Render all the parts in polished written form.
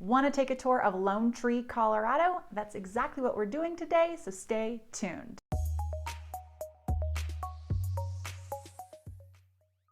Want to take a tour of Lone Tree, Colorado? That's exactly what we're doing today, so stay tuned.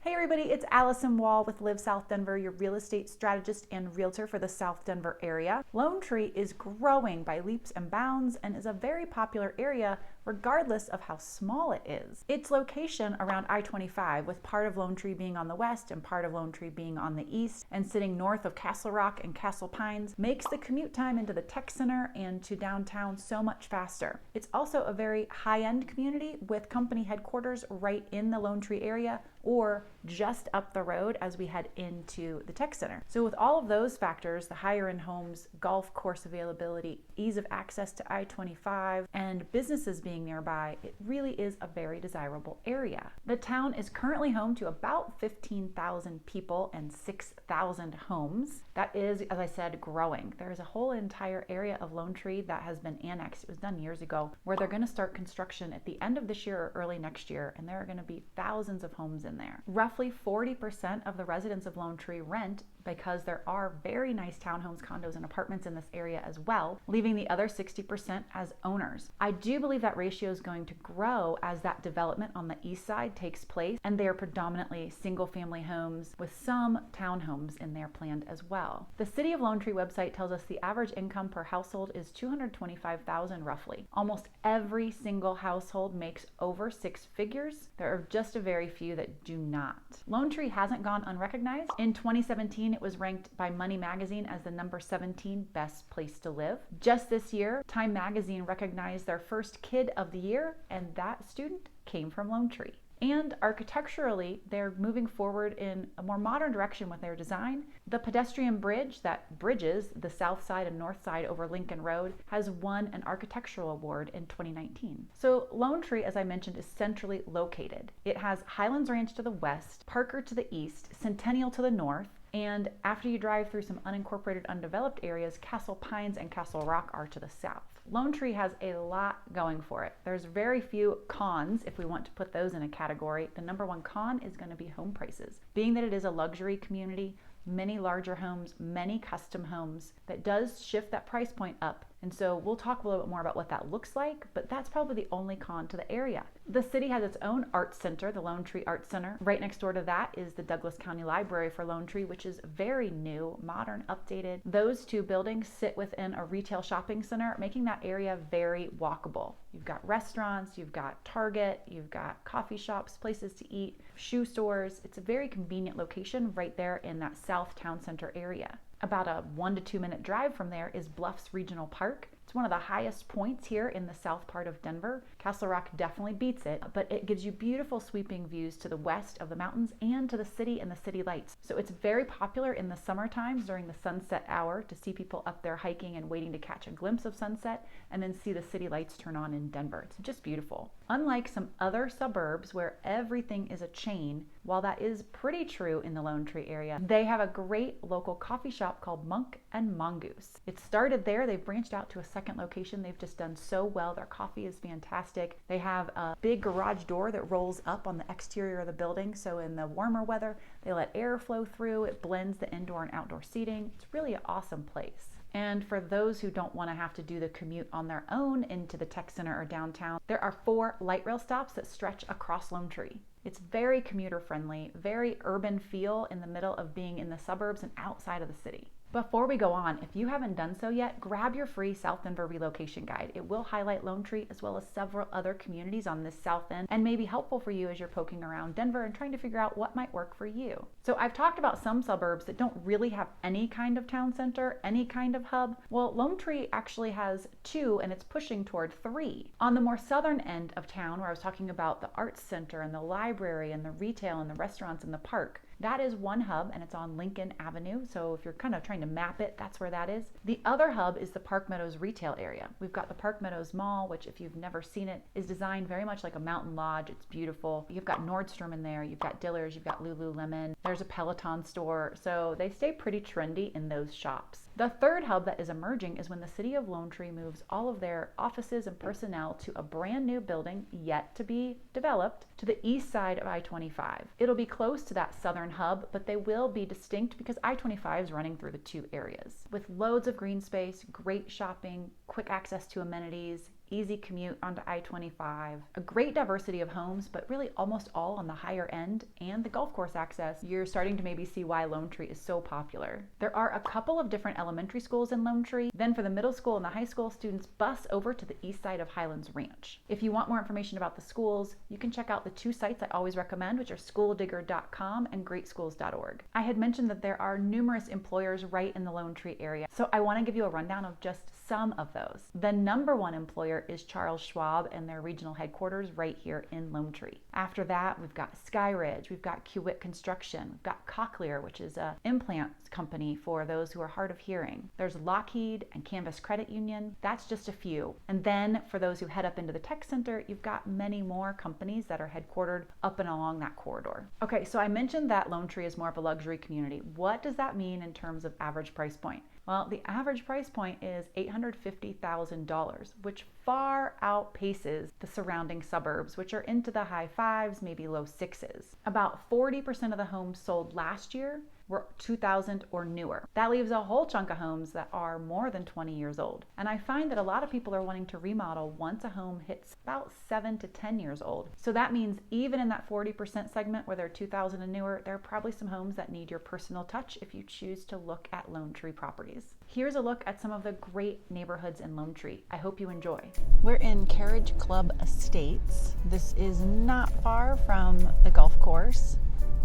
Hey everybody, it's Alyson Wahl with Live South Denver, your real estate strategist and realtor for the South Denver area. Lone Tree is growing by leaps and bounds and is a very popular area regardless of how small it is. Its location around I-25, with part of Lone Tree being on the west and part of Lone Tree being on the east and sitting north of Castle Rock and Castle Pines, makes the commute time into the tech center and to downtown so much faster. It's also a very high-end community with company headquarters right in the Lone Tree area or just up the road as we head into the tech center. So with all of those factors, the higher end homes, golf course availability, ease of access to I-25, and businesses being nearby, it really is a very desirable area. The town is currently home to about 15,000 people and 6,000 homes. That is, as I said, growing. There is a whole entire area of Lone Tree that has been annexed. It was done years ago, where they're going to start construction at the end of this year or early next year, and there are going to be thousands of homes in there. Roughly 40% of the residents of Lone Tree rent, because there are very nice townhomes, condos, and apartments in this area as well, leaving the other 60% as owners. I do believe that ratio is going to grow as that development on the east side takes place, and they are predominantly single-family homes with some townhomes in there planned as well. The City of Lone Tree website tells us the average income per household is $225,000 roughly. Almost every single household makes over six figures. There are just a very few that do not. Lone Tree hasn't gone unrecognized. In 2017, it was ranked by Money Magazine as the number 17 best place to live. Just this year, Time Magazine recognized their first Kid of the Year, and that student came from Lone Tree. And architecturally, they're moving forward in a more modern direction with their design. The pedestrian bridge that bridges the south side and north side over Lincoln Road has won an architectural award in 2019. So Lone Tree, as I mentioned, is centrally located. It has Highlands Ranch to the west, Parker to the east, Centennial to the north, and after you drive through some unincorporated, undeveloped areas, Castle Pines and Castle Rock are to the south. Lone Tree has a lot going for it. There's very few cons, if we want to put those in a category. The number one con is going to be home prices. Being that it is a luxury community, many larger homes, many custom homes, that does shift that price point up. And so we'll talk a little bit more about what that looks like, but that's probably the only con to the area. The city has its own art center, the Lone Tree Art Center. Right next door to that is the Douglas County Library for Lone Tree, which is very new, modern, updated. Those two buildings sit within a retail shopping center, making that area very walkable. You've got restaurants, you've got Target, you've got coffee shops, places to eat, shoe stores. It's a very convenient location right there in that South Town Center area. About a 1 to 2 minute drive from there is Bluffs Regional Park. It's one of the highest points here in the south part of Denver. Castle Rock definitely beats it, but it gives you beautiful sweeping views to the west of the mountains and to the city and the city lights. So it's very popular in the summer times during the sunset hour to see people up there hiking and waiting to catch a glimpse of sunset and then see the city lights turn on in Denver. It's just beautiful. Unlike some other suburbs where everything is a chain, while that is pretty true in the Lone Tree area, they have a great local coffee shop called Monk and Mongoose. It started there. They've branched out to a second location. They've just done so well. Their coffee is fantastic. They have a big garage door that rolls up on the exterior of the building. So in the warmer weather, they let air flow through. It blends the indoor and outdoor seating. It's really an awesome place. And for those who don't want to have to do the commute on their own into the tech center or downtown, there are 4 light rail stops that stretch across Lone Tree. It's very commuter friendly, very urban feel in the middle of being in the suburbs and outside of the city. Before we go on, if you haven't done so yet, grab your free South Denver relocation guide. It will highlight Lone Tree as well as several other communities on this south end and may be helpful for you as you're poking around Denver and trying to figure out what might work for you. So I've talked about some suburbs that don't really have any kind of town center, any kind of hub. Well, Lone Tree actually has 2 and it's pushing toward 3. On the more southern end of town, where I was talking about the arts center and the library and the retail and the restaurants and the park, that is one hub and it's on Lincoln Avenue. So if you're kind of trying to map it, that's where that is. The other hub is the Park Meadows retail area. We've got the Park Meadows Mall, which if you've never seen it, is designed very much like a mountain lodge. It's beautiful. You've got Nordstrom in there. You've got Dillard's. You've got Lululemon. There's a Peloton store. So they stay pretty trendy in those shops. The third hub that is emerging is when the city of Lone Tree moves all of their offices and personnel to a brand new building yet to be developed to the east side of I-25. It'll be close to that southern hub, but they will be distinct because I-25 is running through the two areas. With loads of green space, great shopping, quick access to amenities, easy commute onto I-25, a great diversity of homes, but really almost all on the higher end, and the golf course access, you're starting to maybe see why Lone Tree is so popular. There are a couple of different elementary schools in Lone Tree. Then for the middle school and the high school, students bus over to the east side of Highlands Ranch. If you want more information about the schools, you can check out the two sites I always recommend, which are schooldigger.com and greatschools.org. I had mentioned that there are numerous employers right in the Lone Tree area, so I want to give you a rundown of just some of those. The number one employer is Charles Schwab and their regional headquarters right here in Lone Tree. After that, we've got Skyridge, we've got Commute Construction, we've got Cochlear, which is an implant company for those who are hard of hearing. There's Lockheed and Canvas Credit Union. That's just a few. And then for those who head up into the tech center, you've got many more companies that are headquartered up and along that corridor. Okay, so I mentioned that Lone Tree is more of a luxury community. What does that mean in terms of average price point? Well, the average price point is $850,000, which far outpaces the surrounding suburbs, which are into the high fives, maybe low sixes. About 40% of the homes sold last year were 2000 or newer. That leaves a whole chunk of homes that are more than 20 years old. And I find that a lot of people are wanting to remodel once a home hits about 7 to 10 years old. So that means even in that 40% segment where they're 2000 and newer, there are probably some homes that need your personal touch if you choose to look at Lone Tree properties. Here's a look at some of the great neighborhoods in Lone Tree. I hope you enjoy. We're in Carriage Club Estates. This is not far from the golf course.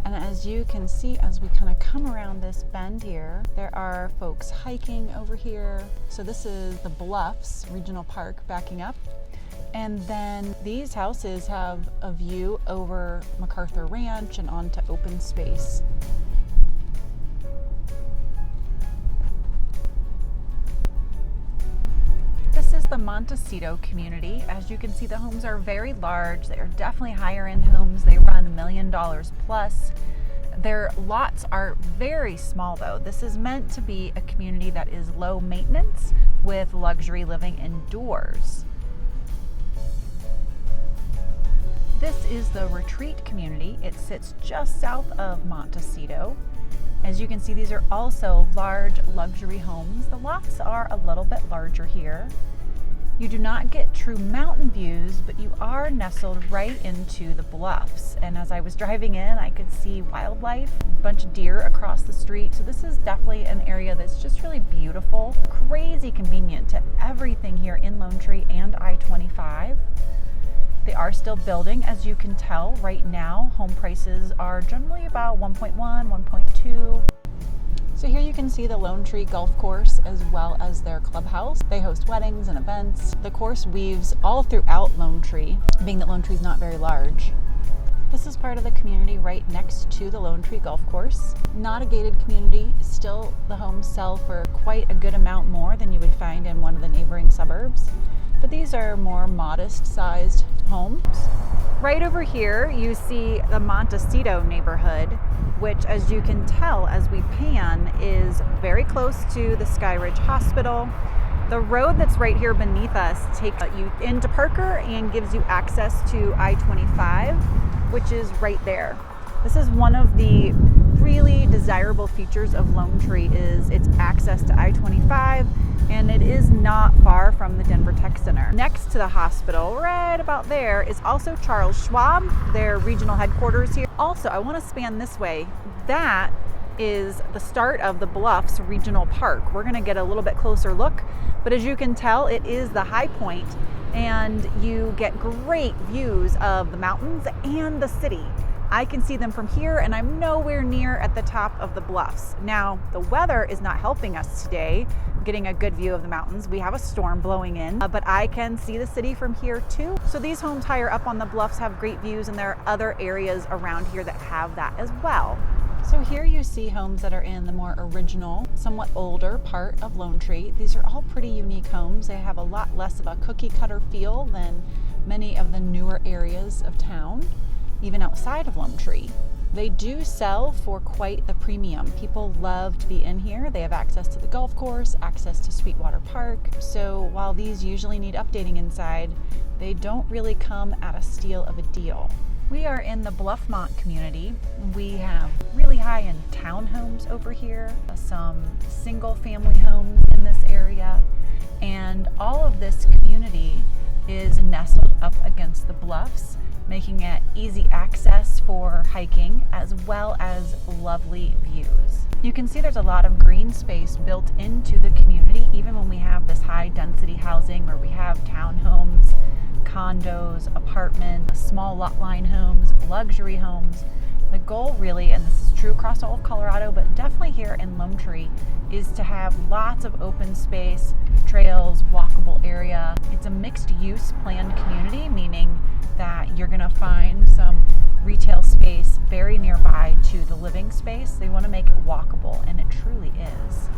And as you can see, as we kind of come around this bend here, there are folks hiking over here. So this is the Bluffs Regional Park backing up. And then these houses have a view over MacArthur Ranch and onto open space. This is the Montecito community. As you can see, the homes are very large. They are definitely higher end homes. They run $1 million plus. Their lots are very small though. This is meant to be a community that is low maintenance with luxury living indoors. This is the Retreat community. It sits just south of Montecito. As you can see, these are also large luxury homes. The lots are a little bit larger here. You do not get true mountain views, but you are nestled right into the bluffs. And as I was driving in, I could see wildlife, a bunch of deer across the street. So this is definitely an area that's just really beautiful, crazy convenient to everything here in Lone Tree and I-25. They are still building, as you can tell right now. Home prices are generally about 1.1, 1.2. So here you can see the Lone Tree Golf Course as well as their clubhouse. They host weddings and events. The course weaves all throughout Lone Tree, being that Lone Tree is not very large. This is part of the community right next to the Lone Tree Golf Course. Not a gated community. Still, the homes sell for quite a good amount more than you would find in one of the neighboring suburbs. But these are more modest-sized homes. Right over here, you see the Montecito neighborhood, which, as you can tell as we pan, is very close to the Skyridge Hospital. The road that's right here beneath us takes you into Parker and gives you access to I-25, which is right there. This is one of the really desirable features of Lone Tree is its access to I-25, and it is not far from the Denver Tech Center. Next to the hospital, right about there, is also Charles Schwab, their regional headquarters here. Also, I want to span this way. That is the start of the Bluffs Regional Park. We're going to get a little bit closer look, but as you can tell, it is the high point, and you get great views of the mountains and the city. I can see them from here, and I'm nowhere near at the top of the bluffs. Now, the weather is not helping us today, getting a good view of the mountains. We have a storm blowing in, but I can see the city from here too. So these homes higher up on the bluffs have great views, and there are other areas around here that have that as well. So here you see homes that are in the more original, somewhat older part of Lone Tree. These are all pretty unique homes. They have a lot less of a cookie cutter feel than many of the newer areas of town, even outside of Lone Tree. They do sell for quite the premium. People love to be in here. They have access to the golf course, access to Sweetwater Park. So while these usually need updating inside, they don't really come at a steal of a deal. We are in the Bluffmont community. We have really high-end townhomes over here, some single-family homes in this area, and all of this community is nestled up against the bluffs, making it easy access for hiking as well as lovely views. You can see there's a lot of green space built into the community, even when we have this high-density housing where we have townhomes, condos, apartments, small lot line homes, luxury homes. The goal really, and this is true across all of Colorado, but definitely here in Lone Tree, is to have lots of open space, trails, walkable area. It's a mixed use planned community, meaning that you're gonna find some retail space very nearby to the living space. They wanna make it walkable, and it truly is.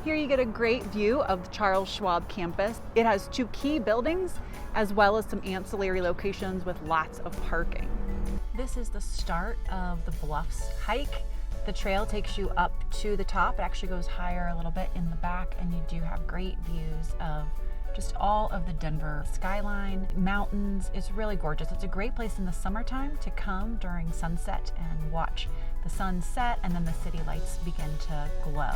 Here you get a great view of the Charles Schwab campus. It has 2 key buildings as well as some ancillary locations with lots of parking. This is the start of the Bluffs hike. The trail takes you up to the top. It actually goes higher a little bit in the back, and you do have great views of just all of the Denver skyline, mountains. It's really gorgeous. It's a great place in the summertime to come during sunset and watch the sun set, and then the city lights begin to glow.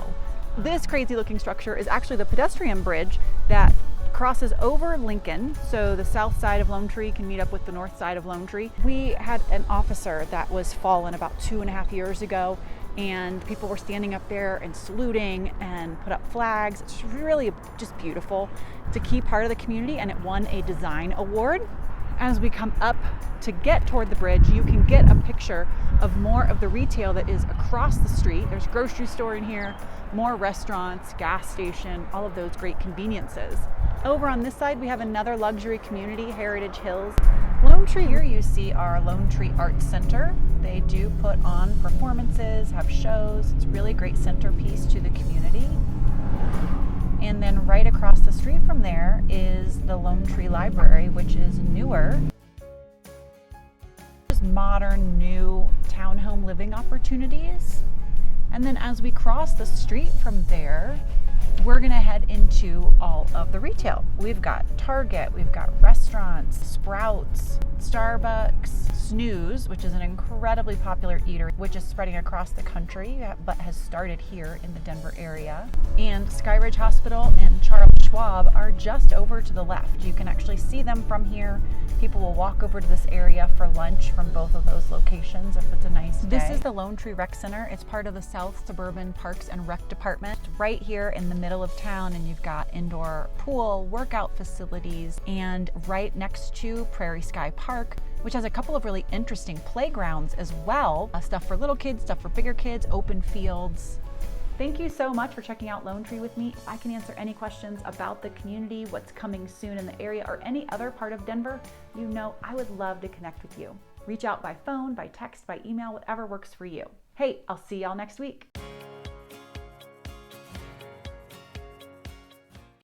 This crazy looking structure is actually the pedestrian bridge that crosses over Lincoln, so the south side of Lone Tree can meet up with the north side of Lone Tree. We had an officer that was fallen about 2.5 years ago, and people were standing up there and saluting and put up flags. It's really just beautiful. It's a key part of the community, and it won a design award. As we come up to get toward the bridge, you can get a picture of more of the retail that is across the street. There's a grocery store in here, more restaurants, gas station, all of those great conveniences. Over on this side, we have another luxury community, Heritage Hills. Lone Tree, here you see our Lone Tree Arts Center. They do put on performances, have shows. It's really a great centerpiece to the community. And then right across the street from there is the Lone Tree Library, which is newer. Just modern, new townhome living opportunities. And then as we cross the street from there, we're gonna head into all of the retail. We've got Target, we've got restaurants, Sprouts, Starbucks, Snooze, which is an incredibly popular eatery, which is spreading across the country, but has started here in the Denver area. And Skyridge Hospital and Charles Schwab are just over to the left. You can actually see them from here. People will walk over to this area for lunch from both of those locations if it's a nice day. This is the Lone Tree Rec Center. It's part of the South Suburban Parks and Rec Department. It's right here in the middle of town, and you've got indoor pool, workout facilities, and right next to Prairie Sky Park, which has a couple of really interesting playgrounds as well. Stuff for little kids, stuff for bigger kids, open fields. Thank you so much for checking out Lone Tree with me. If I can answer any questions about the community, what's coming soon in the area, or any other part of Denver, you know I would love to connect with you. Reach out by phone, by text, by email, whatever works for you. Hey, I'll see y'all next week.